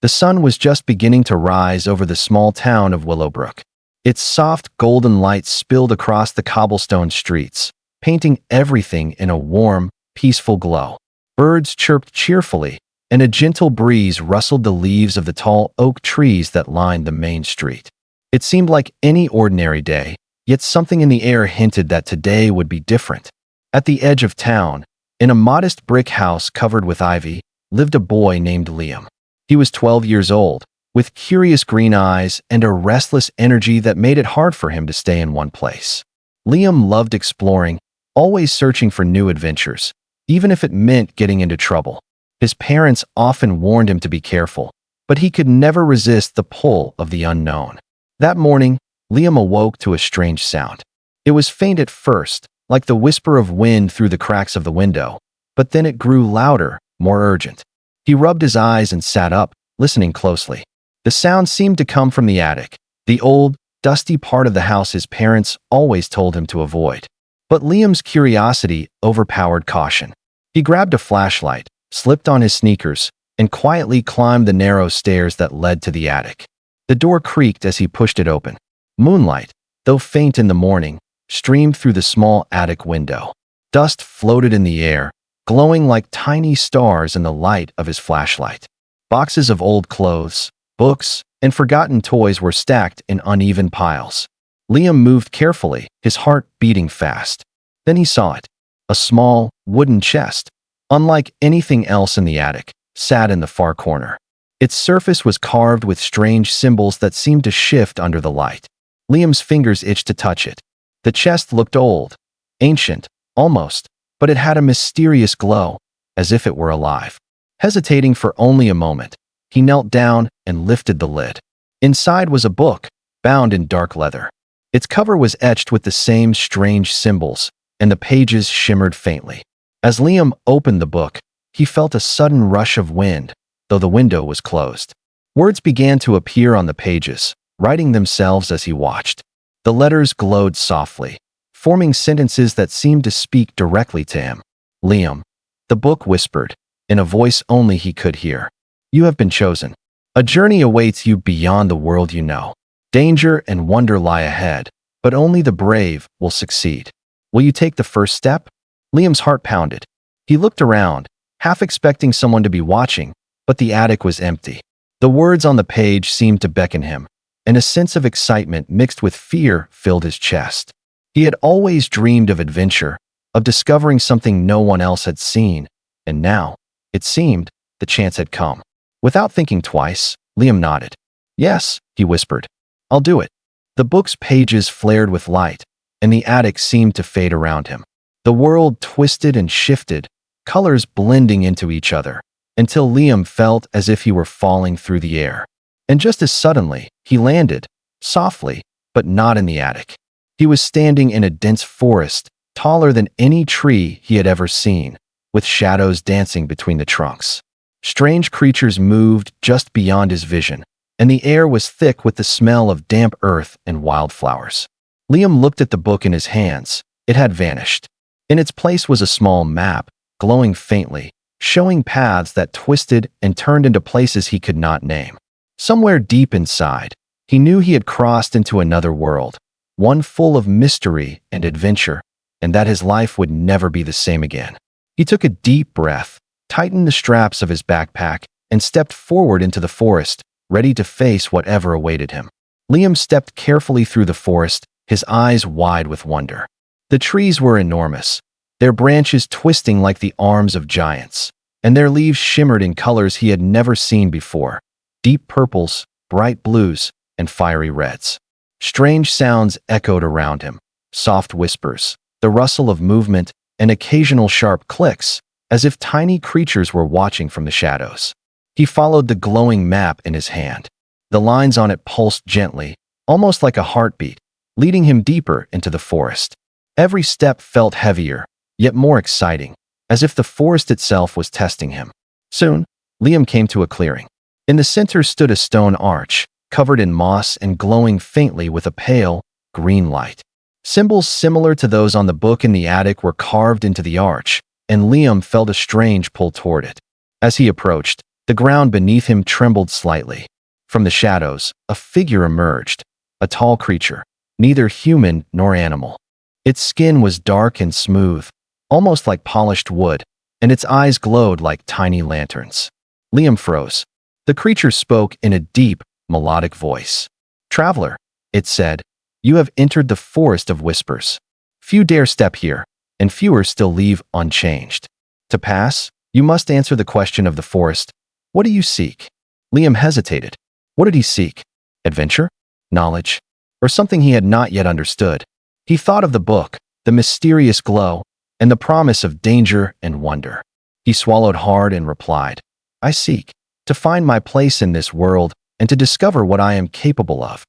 The sun was just beginning to rise over the small town of Willowbrook. Its soft golden light spilled across the cobblestone streets, painting everything in a warm, peaceful glow. Birds chirped cheerfully, and a gentle breeze rustled the leaves of the tall oak trees that lined the main street. It seemed like any ordinary day, yet something in the air hinted that today would be different. At the edge of town, in a modest brick house covered with ivy, lived a boy named Liam. He was 12 years old, with curious green eyes and a restless energy that made it hard for him to stay in one place. Liam loved exploring, always searching for new adventures, even if it meant getting into trouble. His parents often warned him to be careful, but he could never resist the pull of the unknown. That morning, Liam awoke to a strange sound. It was faint at first, like the whisper of wind through the cracks of the window, but then it grew louder, more urgent. He rubbed his eyes and sat up, listening closely. The sound seemed to come from the attic, the old, dusty part of the house his parents always told him to avoid. But Liam's curiosity overpowered caution. He grabbed a flashlight, slipped on his sneakers, and quietly climbed the narrow stairs that led to the attic. The door creaked as he pushed it open. Moonlight, though faint in the morning, streamed through the small attic window. Dust floated in the air, glowing like tiny stars in the light of his flashlight. Boxes of old clothes, books, and forgotten toys were stacked in uneven piles. Liam moved carefully, his heart beating fast. Then he saw it. A small, wooden chest, unlike anything else in the attic, sat in the far corner. Its surface was carved with strange symbols that seemed to shift under the light. Liam's fingers itched to touch it. The chest looked old, ancient, almost, but it had a mysterious glow, as if it were alive. Hesitating for only a moment, he knelt down and lifted the lid. Inside was a book, bound in dark leather. Its cover was etched with the same strange symbols, and the pages shimmered faintly. As Liam opened the book, he felt a sudden rush of wind, though the window was closed. Words began to appear on the pages, writing themselves as he watched. The letters glowed softly, forming sentences that seemed to speak directly to him. Liam, the book whispered, in a voice only he could hear. You have been chosen. A journey awaits you beyond the world you know. Danger and wonder lie ahead, but only the brave will succeed. Will you take the first step? Liam's heart pounded. He looked around, half expecting someone to be watching, but the attic was empty. The words on the page seemed to beckon him, and a sense of excitement mixed with fear filled his chest. He had always dreamed of adventure, of discovering something no one else had seen, and now, it seemed, the chance had come. Without thinking twice, Liam nodded. Yes, he whispered. I'll do it. The book's pages flared with light, and the attic seemed to fade around him. The world twisted and shifted, colors blending into each other, until Liam felt as if he were falling through the air. And just as suddenly, he landed, softly, but not in the attic. He was standing in a dense forest, taller than any tree he had ever seen, with shadows dancing between the trunks. Strange creatures moved just beyond his vision, and the air was thick with the smell of damp earth and wildflowers. Liam looked at the book in his hands. It had vanished. In its place was a small map, glowing faintly, showing paths that twisted and turned into places he could not name. Somewhere deep inside, he knew he had crossed into another world, one full of mystery and adventure, and that his life would never be the same again. He took a deep breath, tightened the straps of his backpack, and stepped forward into the forest, ready to face whatever awaited him. Liam stepped carefully through the forest, his eyes wide with wonder. The trees were enormous, their branches twisting like the arms of giants, and their leaves shimmered in colors he had never seen before: deep purples, bright blues, and fiery reds. Strange sounds echoed around him, soft whispers, the rustle of movement, and occasional sharp clicks, as if tiny creatures were watching from the shadows. He followed the glowing map in his hand. The lines on it pulsed gently, almost like a heartbeat, leading him deeper into the forest. Every step felt heavier, yet more exciting, as if the forest itself was testing him. Soon, Liam came to a clearing. In the center stood a stone arch, covered in moss and glowing faintly with a pale, green light. Symbols similar to those on the book in the attic were carved into the arch, and Liam felt a strange pull toward it. As he approached, The ground beneath him trembled slightly. From the shadows, a figure emerged, a tall creature, neither human nor animal. Its skin was dark and smooth, almost like polished wood, and its eyes glowed like tiny lanterns. Liam froze. The creature spoke in a deep, melodic voice. "Traveler," it said, "you have entered the forest of whispers. Few dare step here, and fewer still leave unchanged. To pass, you must answer the question of the forest. What do you seek?" Liam hesitated. What did he seek? Adventure? Knowledge? Or something he had not yet understood? He thought of the book, the mysterious glow, and the promise of danger and wonder. He swallowed hard and replied, "I seek to find my place in this world and to discover what I am capable of."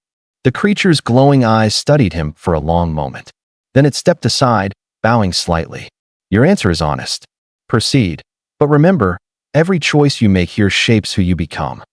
The creature's glowing eyes studied him for a long moment. Then it stepped aside, bowing slightly. "Your answer is honest. Proceed. But remember, every choice you make here shapes who you become."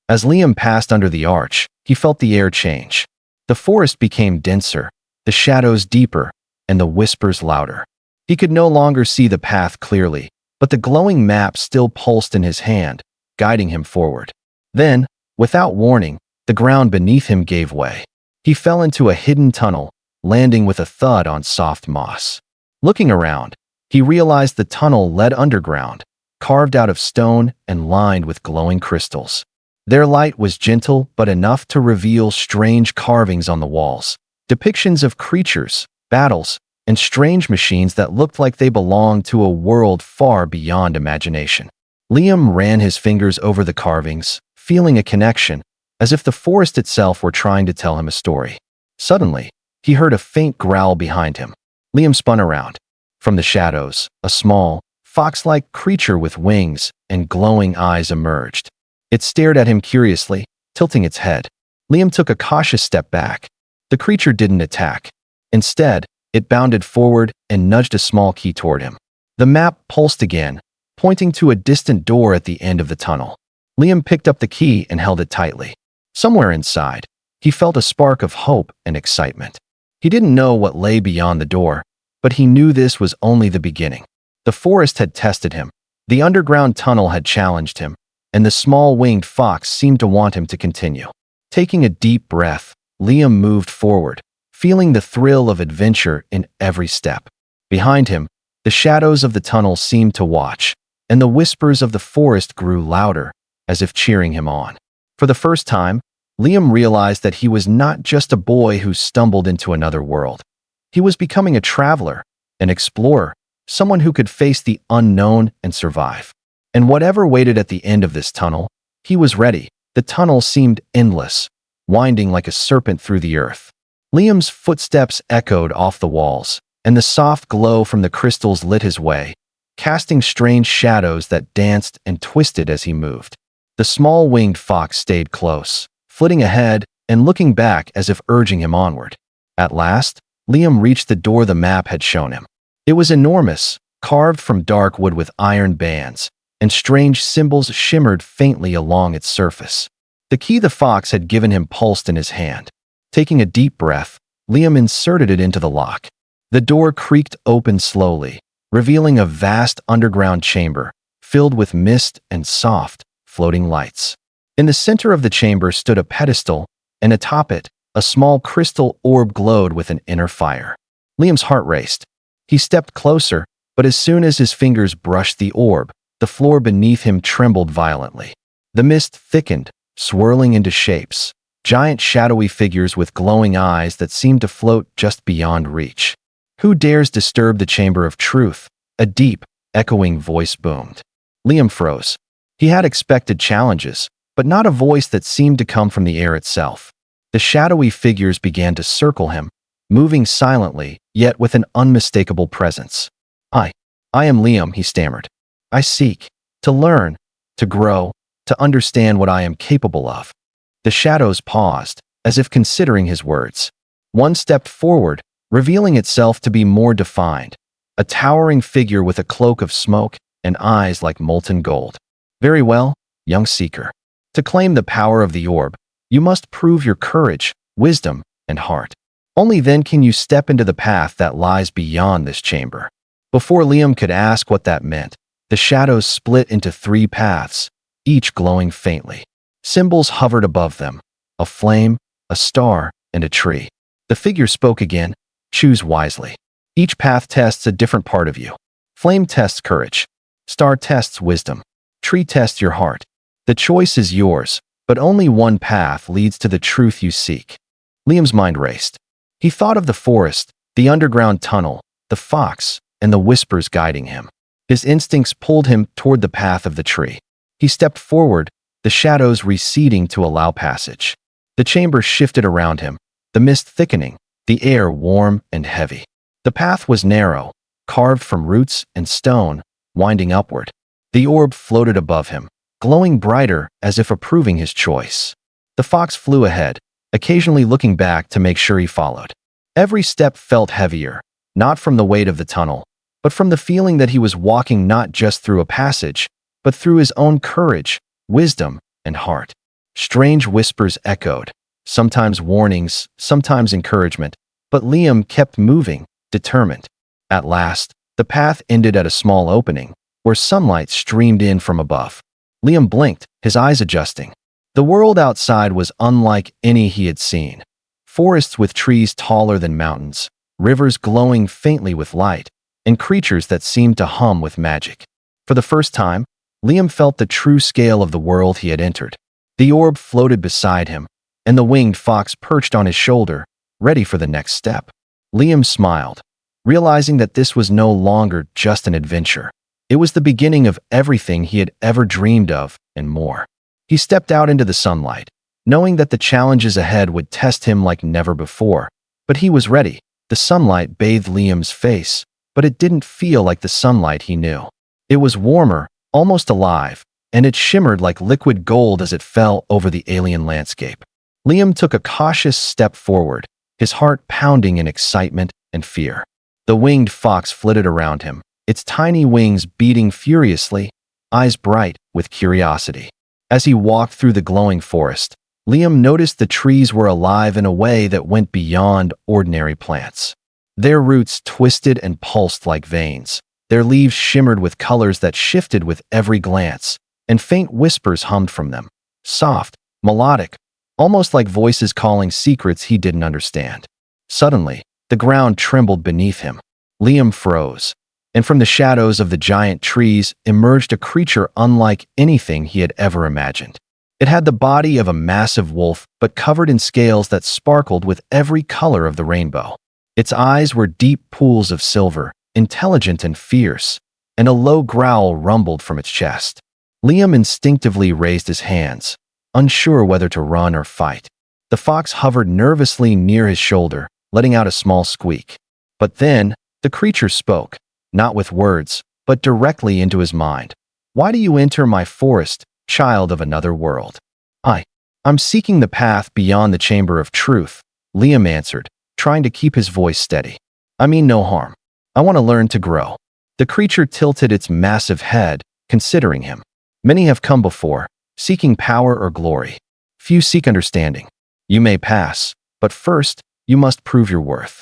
As Liam passed under the arch, he felt the air change. The forest became denser, the shadows deeper, and the whispers louder. He could no longer see the path clearly, but the glowing map still pulsed in his hand, guiding him forward. Then, without warning, the ground beneath him gave way. He fell into a hidden tunnel, landing with a thud on soft moss. Looking around, he realized the tunnel led underground, carved out of stone and lined with glowing crystals. Their light was gentle but enough to reveal strange carvings on the walls, depictions of creatures, battles, and strange machines that looked like they belonged to a world far beyond imagination. Liam ran his fingers over the carvings, feeling a connection, as if the forest itself were trying to tell him a story. Suddenly, he heard a faint growl behind him. Liam spun around. From the shadows, a small, fox-like creature with wings and glowing eyes emerged. It stared at him curiously, tilting its head. Liam took a cautious step back. The creature didn't attack. Instead, it bounded forward and nudged a small key toward him. The map pulsed again, pointing to a distant door at the end of the tunnel. Liam picked up the key and held it tightly. Somewhere inside, he felt a spark of hope and excitement. He didn't know what lay beyond the door, but he knew this was only the beginning. The forest had tested him, the underground tunnel had challenged him, and the small winged fox seemed to want him to continue. Taking a deep breath, Liam moved forward, feeling the thrill of adventure in every step. Behind him, the shadows of the tunnel seemed to watch, and the whispers of the forest grew louder, as if cheering him on. For the first time, Liam realized that he was not just a boy who stumbled into another world. He was becoming a traveler, an explorer, someone who could face the unknown and survive. And whatever waited at the end of this tunnel, he was ready. The tunnel seemed endless, winding like a serpent through the earth. Liam's footsteps echoed off the walls, and the soft glow from the crystals lit his way, casting strange shadows that danced and twisted as he moved. The small winged fox stayed close, flitting ahead and looking back as if urging him onward. At last, Liam reached the door the map had shown him. It was enormous, carved from dark wood with iron bands, and strange symbols shimmered faintly along its surface. The key the fox had given him pulsed in his hand. Taking a deep breath, Liam inserted it into the lock. The door creaked open slowly, revealing a vast underground chamber, filled with mist and soft, floating lights. In the center of the chamber stood a pedestal, and atop it, a small crystal orb glowed with an inner fire. Liam's heart raced. He stepped closer, but as soon as his fingers brushed the orb, the floor beneath him trembled violently. The mist thickened, swirling into shapes, giant shadowy figures with glowing eyes that seemed to float just beyond reach. "Who dares disturb the chamber of truth?" A deep, echoing voice boomed. Liam froze. He had expected challenges, but not a voice that seemed to come from the air itself. The shadowy figures began to circle him, moving silently, yet with an unmistakable presence. I am Liam," he stammered. "I seek to learn, to grow, to understand what I am capable of." The shadows paused, as if considering his words. One stepped forward, revealing itself to be more defined, a towering figure with a cloak of smoke and eyes like molten gold. "Very well, young seeker. To claim the power of the orb, you must prove your courage, wisdom, and heart. Only then can you step into the path that lies beyond this chamber." Before Liam could ask what that meant, the shadows split into three paths, each glowing faintly. Symbols hovered above them: a flame, a star, and a tree. The figure spoke again: choose wisely. Each path tests a different part of you. Flame tests courage. Star tests wisdom. Tree tests your heart. The choice is yours, but only one path leads to the truth you seek. Liam's mind raced. He thought of the forest, the underground tunnel, the fox, and the whispers guiding him. His instincts pulled him toward the path of the tree. He stepped forward, the shadows receding to allow passage. The chamber shifted around him, the mist thickening, the air warm and heavy. The path was narrow, carved from roots and stone, winding upward. The orb floated above him, glowing brighter as if approving his choice. The fox flew ahead, occasionally looking back to make sure he followed. Every step felt heavier, not from the weight of the tunnel, but from the feeling that he was walking not just through a passage, but through his own courage, wisdom, and heart. Strange whispers echoed, sometimes warnings, sometimes encouragement, but Liam kept moving, determined. At last, the path ended at a small opening, where sunlight streamed in from above. Liam blinked, his eyes adjusting. The world outside was unlike any he had seen. Forests with trees taller than mountains, rivers glowing faintly with light, and creatures that seemed to hum with magic. For the first time, Liam felt the true scale of the world he had entered. The orb floated beside him, and the winged fox perched on his shoulder, ready for the next step. Liam smiled, realizing that this was no longer just an adventure. It was the beginning of everything he had ever dreamed of, and more. He stepped out into the sunlight, knowing that the challenges ahead would test him like never before. But he was ready. The sunlight bathed Liam's face, but it didn't feel like the sunlight he knew. It was warmer, almost alive, and it shimmered like liquid gold as it fell over the alien landscape. Liam took a cautious step forward, his heart pounding in excitement and fear. The winged fox flitted around him, its tiny wings beating furiously, eyes bright with curiosity. As he walked through the glowing forest, Liam noticed the trees were alive in a way that went beyond ordinary plants. Their roots twisted and pulsed like veins. Their leaves shimmered with colors that shifted with every glance, and faint whispers hummed from them. Soft, melodic, almost like voices calling secrets he didn't understand. Suddenly, the ground trembled beneath him. Liam froze, and from the shadows of the giant trees emerged a creature unlike anything he had ever imagined. It had the body of a massive wolf, but covered in scales that sparkled with every color of the rainbow. Its eyes were deep pools of silver, intelligent and fierce, and a low growl rumbled from its chest. Liam instinctively raised his hands, unsure whether to run or fight. The fox hovered nervously near his shoulder, letting out a small squeak. But then, the creature spoke, not with words, but directly into his mind. "Why do you enter my forest, child of another world?" I'm seeking the path beyond the chamber of truth," Liam answered, trying to keep his voice steady. "I mean no harm. I want to learn to grow." The creature tilted its massive head, considering him. "Many have come before, seeking power or glory. Few seek understanding. You may pass, but first, you must prove your worth."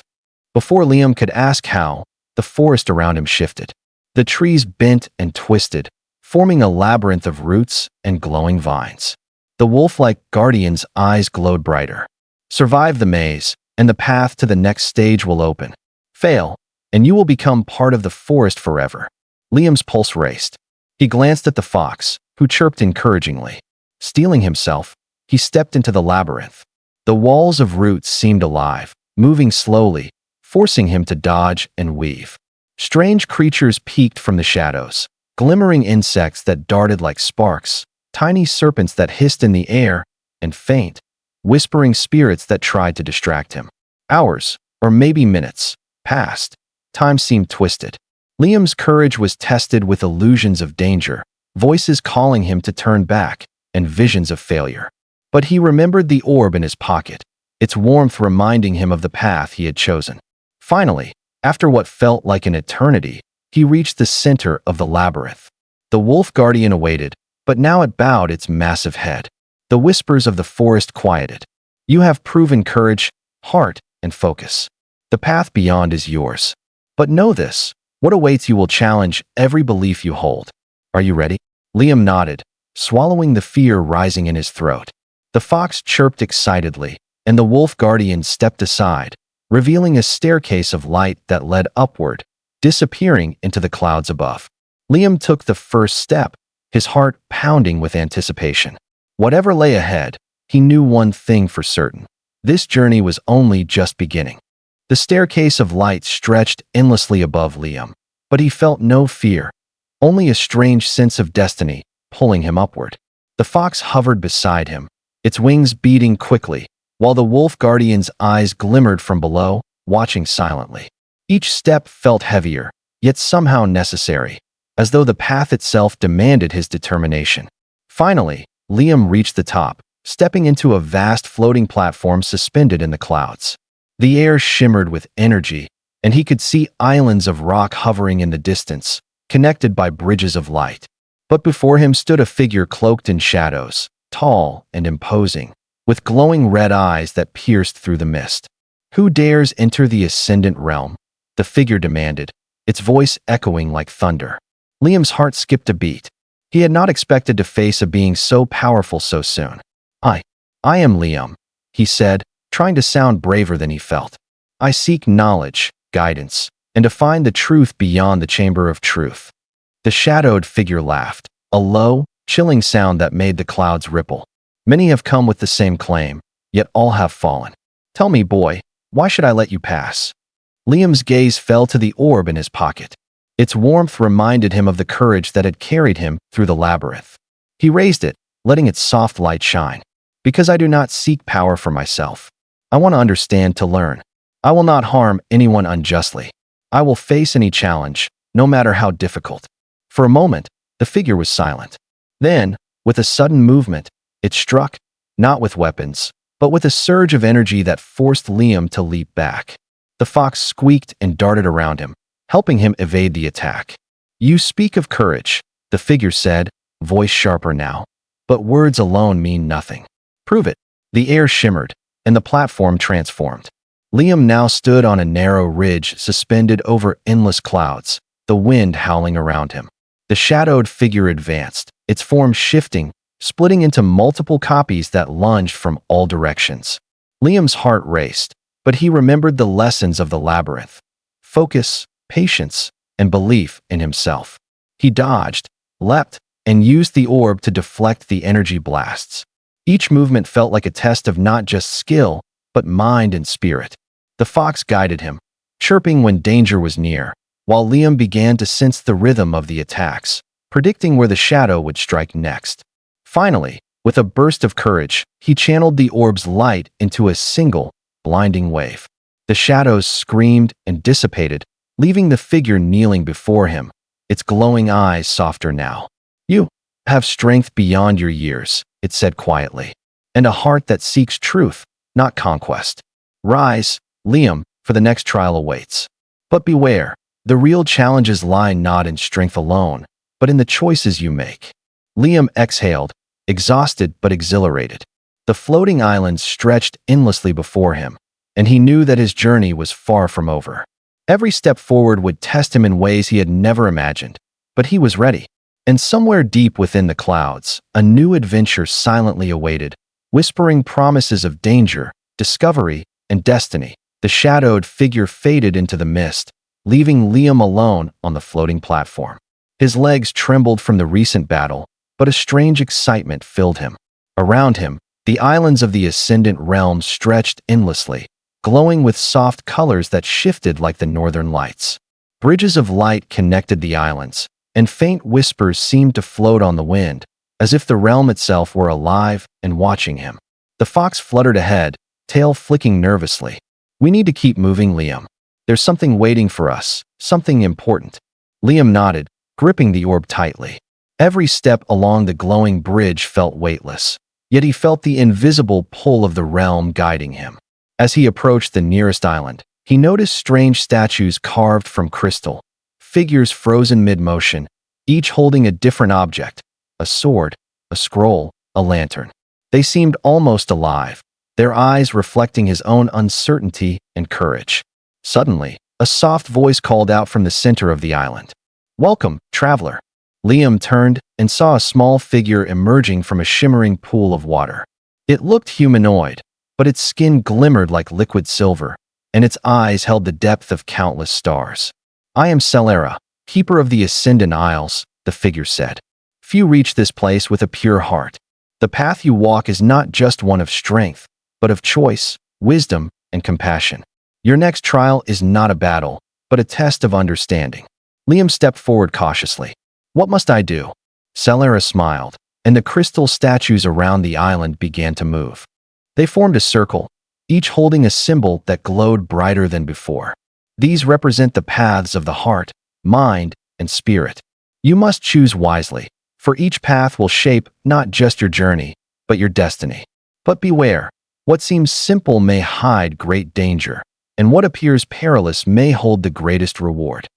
Before Liam could ask how, the forest around him shifted. The trees bent and twisted, forming a labyrinth of roots and glowing vines. The wolf-like guardian's eyes glowed brighter. "Survive the maze, and the path to the next stage will open. Fail, and you will become part of the forest forever." Liam's pulse raced. He glanced at the fox, who chirped encouragingly. Steeling himself, he stepped into the labyrinth. The walls of roots seemed alive, moving slowly, forcing him to dodge and weave. Strange creatures peeked from the shadows, glimmering insects that darted like sparks, tiny serpents that hissed in the air, and faint, whispering spirits that tried to distract him. Hours, or maybe minutes, passed. Time seemed twisted. Liam's courage was tested with illusions of danger, voices calling him to turn back, and visions of failure. But he remembered the orb in his pocket, its warmth reminding him of the path he had chosen. Finally, after what felt like an eternity, he reached the center of the labyrinth. The wolf guardian awaited, but now it bowed its massive head. The whispers of the forest quieted. "You have proven courage, heart, and focus. The path beyond is yours. But know this, what awaits you will challenge every belief you hold. Are you ready?" Liam nodded, swallowing the fear rising in his throat. The fox chirped excitedly, and the wolf guardian stepped aside, revealing a staircase of light that led upward, disappearing into the clouds above. Liam took the first step, his heart pounding with anticipation. Whatever lay ahead, he knew one thing for certain. This journey was only just beginning. The staircase of light stretched endlessly above Liam, but he felt no fear, only a strange sense of destiny pulling him upward. The fox hovered beside him, its wings beating quickly, while the wolf guardian's eyes glimmered from below, watching silently. Each step felt heavier, yet somehow necessary, as though the path itself demanded his determination. Finally, Liam reached the top, stepping into a vast floating platform suspended in the clouds. The air shimmered with energy, and he could see islands of rock hovering in the distance, connected by bridges of light. But before him stood a figure cloaked in shadows, tall and imposing, with glowing red eyes that pierced through the mist. "Who dares enter the Ascendant Realm?" the figure demanded, its voice echoing like thunder. Liam's heart skipped a beat. He had not expected to face a being so powerful so soon. I am Liam," he said, trying to sound braver than he felt. "I seek knowledge, guidance, and to find the truth beyond the chamber of truth." The shadowed figure laughed, a low, chilling sound that made the clouds ripple. "Many have come with the same claim, yet all have fallen. Tell me, boy, why should I let you pass?" Liam's gaze fell to the orb in his pocket. Its warmth reminded him of the courage that had carried him through the labyrinth. He raised it, letting its soft light shine. "Because I do not seek power for myself. I want to understand to learn. I will not harm anyone unjustly. I will face any challenge, no matter how difficult." For a moment, the figure was silent. Then, with a sudden movement, it struck, not with weapons, but with a surge of energy that forced Liam to leap back. The fox squeaked and darted around him, helping him evade the attack. "You speak of courage," the figure said, voice sharper now. "But words alone mean nothing. Prove it." The air shimmered, and the platform transformed. Liam now stood on a narrow ridge suspended over endless clouds, the wind howling around him. The shadowed figure advanced, its form shifting, splitting into multiple copies that lunged from all directions. Liam's heart raced, but he remembered the lessons of the labyrinth: focus, patience, and belief in himself. He dodged, leapt, and used the orb to deflect the energy blasts. Each movement felt like a test of not just skill, but mind and spirit. The fox guided him, chirping when danger was near, while Liam began to sense the rhythm of the attacks, predicting where the shadow would strike next. Finally, with a burst of courage, he channeled the orb's light into a single, blinding wave. The shadows screamed and dissipated, leaving the figure kneeling before him, its glowing eyes softer now. "You have strength beyond your years," it said quietly, "and a heart that seeks truth, not conquest. Rise, Liam, for the next trial awaits. But beware, the real challenges lie not in strength alone, but in the choices you make." Liam exhaled, exhausted but exhilarated. The floating islands stretched endlessly before him, and he knew that his journey was far from over. Every step forward would test him in ways he had never imagined, but he was ready. And somewhere deep within the clouds, a new adventure silently awaited, whispering promises of danger, discovery, and destiny. The shadowed figure faded into the mist, leaving Liam alone on the floating platform. His legs trembled from the recent battle, but a strange excitement filled him. Around him, the islands of the Ascendant Realm stretched endlessly, glowing with soft colors that shifted like the northern lights. Bridges of light connected the islands, and faint whispers seemed to float on the wind, as if the realm itself were alive and watching him. The fox fluttered ahead, tail flicking nervously. "We need to keep moving, Liam. There's something waiting for us, something important." Liam nodded, gripping the orb tightly. Every step along the glowing bridge felt weightless, yet he felt the invisible pull of the realm guiding him. As he approached the nearest island, he noticed strange statues carved from crystal, figures frozen mid-motion, each holding a different object: a sword, a scroll, a lantern. They seemed almost alive, their eyes reflecting his own uncertainty and courage. Suddenly, a soft voice called out from the center of the island. "Welcome, traveler." Liam turned and saw a small figure emerging from a shimmering pool of water. It looked humanoid, but its skin glimmered like liquid silver, and its eyes held the depth of countless stars. "I am Celera, keeper of the Ascendant Isles," the figure said. "Few reach this place with a pure heart. The path you walk is not just one of strength, but of choice, wisdom, and compassion. Your next trial is not a battle, but a test of understanding." Liam stepped forward cautiously. "What must I do?" Celera smiled, and the crystal statues around the island began to move. They formed a circle, each holding a symbol that glowed brighter than before. These represent the paths of the heart, mind, and spirit. You must choose wisely, for each path will shape not just your journey, but your destiny. But beware, what seems simple may hide great danger, and what appears perilous may hold the greatest reward.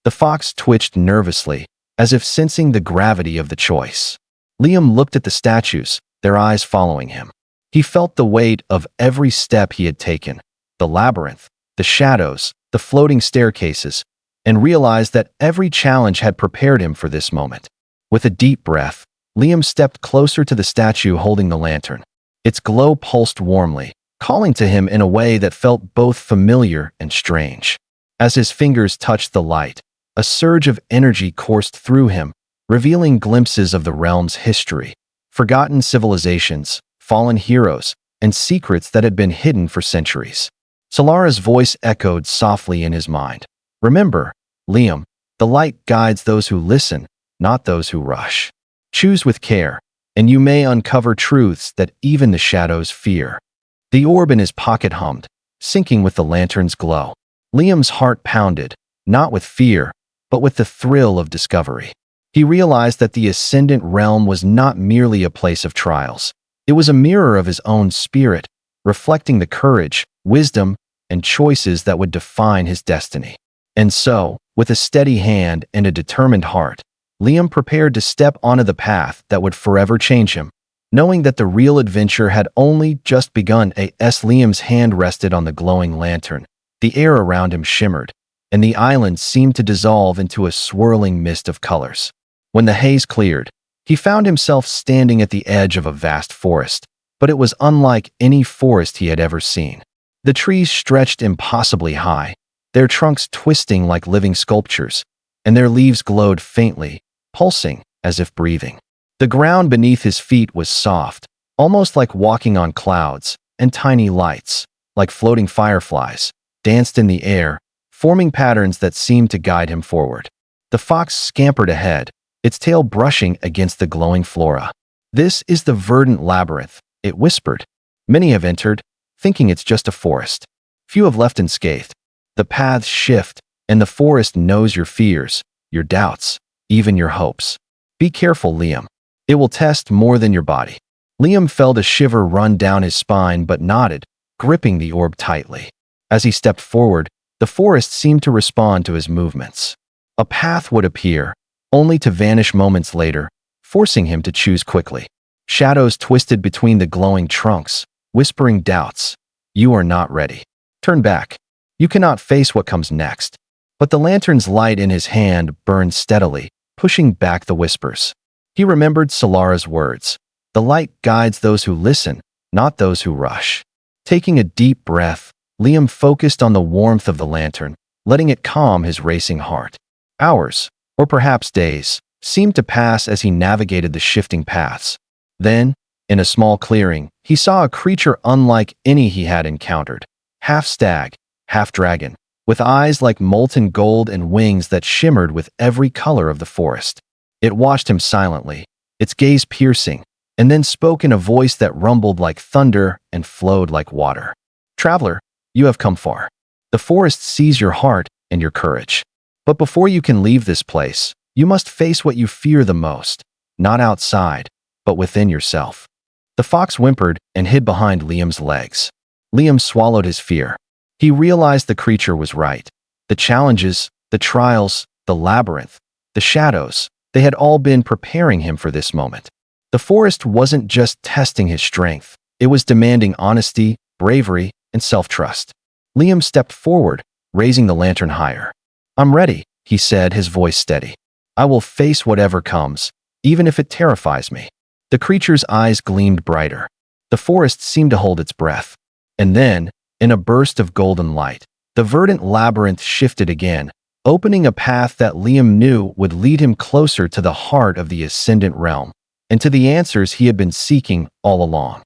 The fox twitched nervously, as if sensing the gravity of the choice. Liam looked at the statues, their eyes following him. He felt the weight of every step he had taken, the labyrinth, the shadows, the floating staircases, and realized that every challenge had prepared him for this moment. With a deep breath, Liam stepped closer to the statue holding the lantern. Its glow pulsed warmly, calling to him in a way that felt both familiar and strange. As his fingers touched the light, a surge of energy coursed through him, revealing glimpses of the realm's history, forgotten civilizations, fallen heroes, and secrets that had been hidden for centuries. Celera's voice echoed softly in his mind. "Remember, Liam, the light guides those who listen, not those who rush. Choose with care, and you may uncover truths that even the shadows fear." The orb in his pocket hummed, syncing with the lantern's glow. Liam's heart pounded, not with fear, but with the thrill of discovery. He realized that the Ascendant Realm was not merely a place of trials. It was a mirror of his own spirit, reflecting the courage, wisdom, and choices that would define his destiny. And so, with a steady hand and a determined heart, Liam prepared to step onto the path that would forever change him, knowing that the real adventure had only just begun. As Liam's hand rested on the glowing lantern, the air around him shimmered, and the island seemed to dissolve into a swirling mist of colors. When the haze cleared, he found himself standing at the edge of a vast forest, but it was unlike any forest he had ever seen. The trees stretched impossibly high, their trunks twisting like living sculptures, and their leaves glowed faintly, pulsing as if breathing. The ground beneath his feet was soft, almost like walking on clouds, and tiny lights, like floating fireflies, danced in the air, forming patterns that seemed to guide him forward. The fox scampered ahead, its tail brushing against the glowing flora. "This is the verdant labyrinth," it whispered. "Many have entered, thinking it's just a forest. Few have left unscathed. The paths shift, and the forest knows your fears, your doubts, even your hopes. Be careful, Liam. It will test more than your body." Liam felt a shiver run down his spine but nodded, gripping the orb tightly. As he stepped forward, the forest seemed to respond to his movements. A path would appear, only to vanish moments later, forcing him to choose quickly. Shadows twisted between the glowing trunks, whispering doubts. "You are not ready. Turn back. You cannot face what comes next." But the lantern's light in his hand burned steadily, pushing back the whispers. He remembered Celera's words. "The light guides those who listen, not those who rush." Taking a deep breath, Liam focused on the warmth of the lantern, letting it calm his racing heart. Hours, or perhaps days, seemed to pass as he navigated the shifting paths. Then, in a small clearing, he saw a creature unlike any he had encountered. Half stag, half dragon, with eyes like molten gold and wings that shimmered with every color of the forest. It watched him silently, its gaze piercing, and then spoke in a voice that rumbled like thunder and flowed like water. "Traveler, you have come far. The forest sees your heart and your courage. But before you can leave this place, you must face what you fear the most, not outside, but within yourself." The fox whimpered and hid behind Liam's legs. Liam swallowed his fear. He realized the creature was right. The challenges, the trials, the labyrinth, the shadows, they had all been preparing him for this moment. The forest wasn't just testing his strength. It was demanding honesty, bravery, and self-trust. Liam stepped forward, raising the lantern higher. "I'm ready," he said, his voice steady. I will face whatever comes, even if it terrifies me. The creature's eyes gleamed brighter. The forest seemed to hold its breath. And then, in a burst of golden light, the verdant labyrinth shifted again, opening a path that Liam knew would lead him closer to the heart of the Ascendant Realm, and to the answers he had been seeking all along.